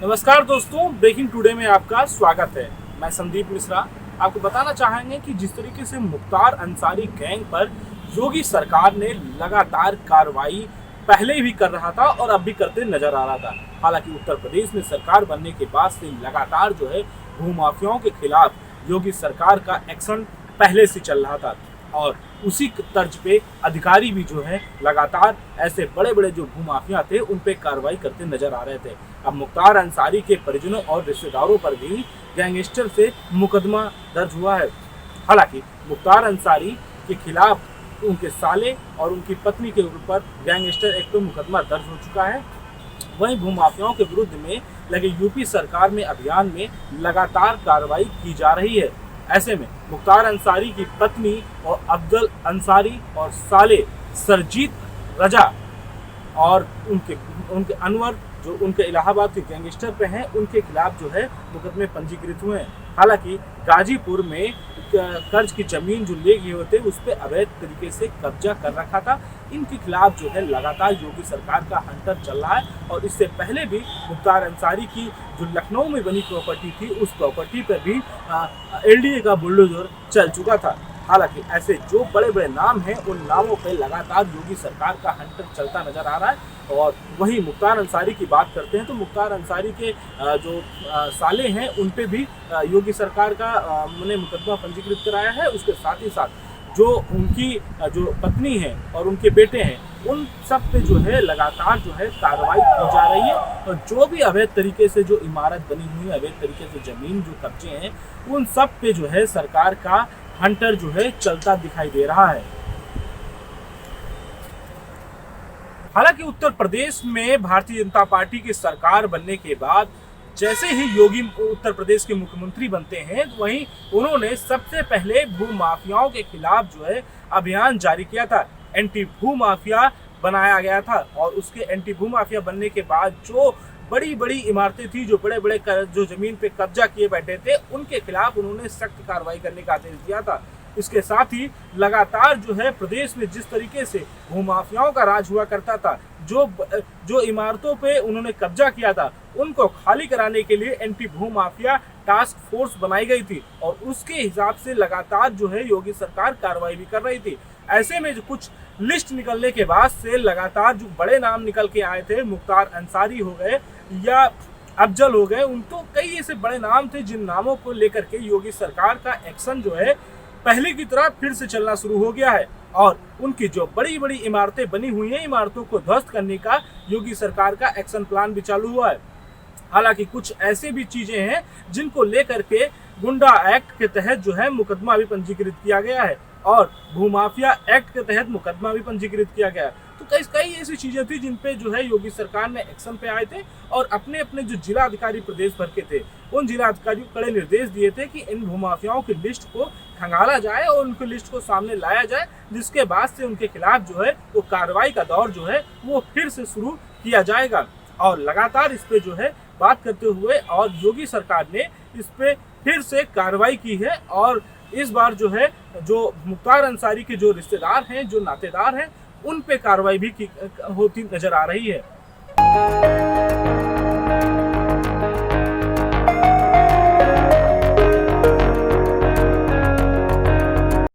नमस्कार दोस्तों, breaking today में आपका स्वागत है। मैं संदीप मिश्रा आपको बताना चाहेंगे कि जिस तरीके से मुख्तार अंसारी गैंग पर योगी सरकार ने लगातार कार्रवाई पहले भी कर रहा था और अब भी करते नजर आ रहा था। हालांकि उत्तर प्रदेश में सरकार बनने के बाद से लगातार भूमाफियाओं के खिलाफ योगी सरकार का एक्शन पहले से चल रहा था और उसी तर्ज पे अधिकारी भी लगातार ऐसे बड़े बड़े जो भूमाफिया थे उन पे कार्रवाई करते नजर आ रहे थे। अब मुख्तार अंसारी के परिजनों और रिश्तेदारों पर भी गैंगस्टर से मुकदमा दर्ज हुआ है। हालांकि मुख्तार अंसारी के खिलाफ उनके साले और उनकी पत्नी के ऊपर गैंगस्टर एक्ट में मुकदमा दर्ज हो चुका है। वहीं भूमाफियाओं के विरुद्ध में लगे यूपी सरकार में अभियान में लगातार कार्रवाई की जा रही है। ऐसे में मुख्तार अंसारी की पत्नी और अफजल अंसारी और साले सरजीत रजा और उनके अनवर जो उनके इलाहाबाद के गैंगस्टर पे हैं उनके खिलाफ मुकदमे पंजीकृत हुए हैं। हालांकि गाजीपुर में कर्ज की जमीन जो ले गए होते उस पर अवैध तरीके से कब्जा कर रखा था। इनके खिलाफ लगातार योगी सरकार का हंटर चल रहा है और इससे पहले भी मुख्तार अंसारी की जो लखनऊ में बनी प्रॉपर्टी थी उस प्रॉपर्टी पर भी एलडीए का बुलडोजर चल चुका था। हालांकि ऐसे जो बड़े बड़े नाम हैं उन नामों पे लगातार योगी सरकार का हंटर चलता नजर आ रहा है। और वहीं मुख्तार अंसारी की बात करते हैं तो मुख्तार अंसारी के जो साले हैं उन पे भी योगी सरकार का ने मुकदमा पंजीकृत कराया है। उसके साथ ही साथ जो उनकी जो पत्नी है और उनके बेटे हैं उन सब पे लगातार कार्रवाई की जा रही है। और जो भी अवैध तरीके से जो इमारत बनी हुई है, अवैध तरीके से जमीन जो कब्जे हैं उन सब पे सरकार का हंटर चलता दिखाई दे रहा है। हालांकि उत्तर प्रदेश में भारतीय जनता पार्टी की सरकार बनने के बाद जैसे ही योगी उत्तर प्रदेश के मुख्यमंत्री बनते हैं वहीं उन्होंने सबसे पहले भूमाफियाओं के खिलाफ अभियान जारी किया था। एंटी भूमाफिया बनाया गया था और उसके एंटी भूमाफिया बनने के बाद जो बड़ी बड़ी इमारतें थी, जो बड़े बड़े जो जमीन पे कब्जा किए बैठे थे उनके खिलाफ उन्होंने सख्त कार्रवाई करने का आदेश दिया था। इसके साथ ही लगातार प्रदेश में जिस तरीके से भूमाफियाओं का राज हुआ करता था, जो इमारतों पे उन्होंने कब्जा किया था उनको खाली कराने के लिए एंटी भूमाफिया टास्क फोर्स बनाई गई थी और उसके हिसाब से लगातार योगी सरकार कार्रवाई भी कर रही थी। ऐसे में जो कुछ लिस्ट निकलने के बाद से लगातार जो बड़े नाम निकल के आए थे, मुख्तार अंसारी हो गए या अफजल हो गए, उन तो कई ऐसे बड़े नाम थे जिन नामों को लेकर के योगी सरकार का एक्शन पहले की तरह फिर से चलना शुरू हो गया है। और उनकी जो बड़ी बड़ी इमारतें बनी हुई हैं, इमारतों को ध्वस्त करने का योगी सरकार का एक्शन प्लान भी चालू हुआ है। हालांकि कुछ ऐसे भी चीजें हैं जिनको लेकर के गुंडा एक्ट के तहत मुकदमा भी पंजीकृत किया गया है और भूमाफिया एक्ट के तहत मुकदमा भी पंजीकृत किया गया है। तो कई ऐसी चीजें थी जिन पे योगी सरकार ने एक्शन पे आए थे और अपने अपने जो जिला अधिकारी प्रदेश भर के थे उन जिला अधिकारियों को कड़े निर्देश दिए थे कि इन भूमाफियाओं की लिस्ट को खंगाला जाए और उनकी लिस्ट को सामने लाया जाए, जिसके बाद से उनके खिलाफ वो कार्रवाई का दौर वो फिर से शुरू किया जाएगा। और लगातार इस पे बात करते हुए और योगी सरकार ने इस पे फिर से कार्रवाई की है और इस बार जो मुख्तार अंसारी के जो रिश्तेदार हैं, जो नातेदार हैं, उन पे कार्रवाई भी होती नजर आ रही है।